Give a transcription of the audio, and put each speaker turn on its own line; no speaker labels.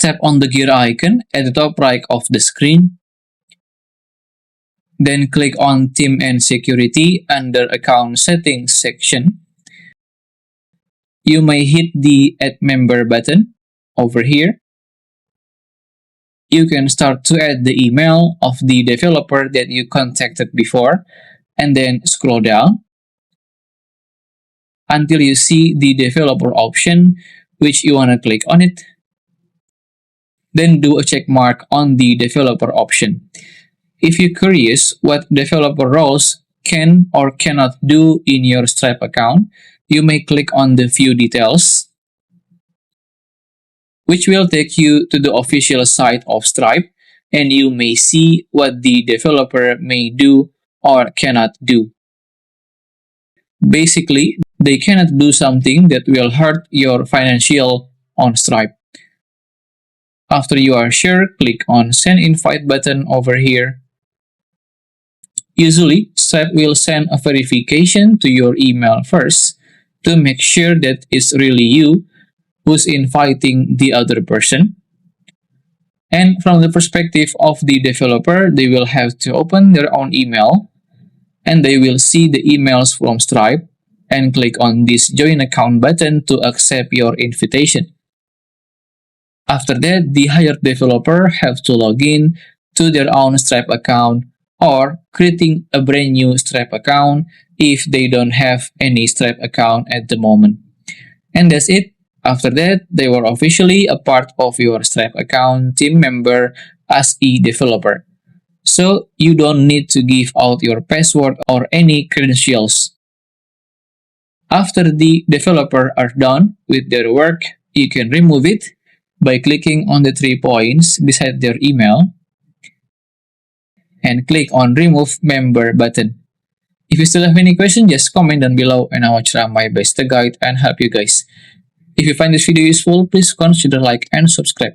tap on the gear icon at the top right of the screen. Then click on Team and Security under Account Settings section. You may hit the Add Member button over here. You can start to add the email of the developer that you contacted before, and then scroll down until you see the developer option, which you want to click on it. Then do a check mark on the developer option. If you're curious what developer roles can or cannot do in your Stripe account, you may click on the View Details, which will take you to the official site of Stripe, and you may see what the developer may do or cannot do. Basically, they cannot do something that will hurt your financial on Stripe. After you are sure, click on Send Invite button over here. Usually, Stripe will send a verification to your email first to make sure that it's really you who's inviting the other person. And from the perspective of the developer, they will have to open their own email, and they will see the emails from Stripe and click on this Join Account button to accept your invitation. After that, the hired developer have to log in to their own Stripe account or creating a brand new Stripe account if they don't have any Stripe account at the moment. And that's it. After that, they were officially a part of your Stripe account team member as a developer. So you don't need to give out your password or any credentials. After the developer are done with their work, you can remove it by clicking on the 3 points beside their email and click on Remove Member button. If you still have any questions, just comment down below and I will try my best to guide and help you guys. If you find this video useful, please consider like and subscribe.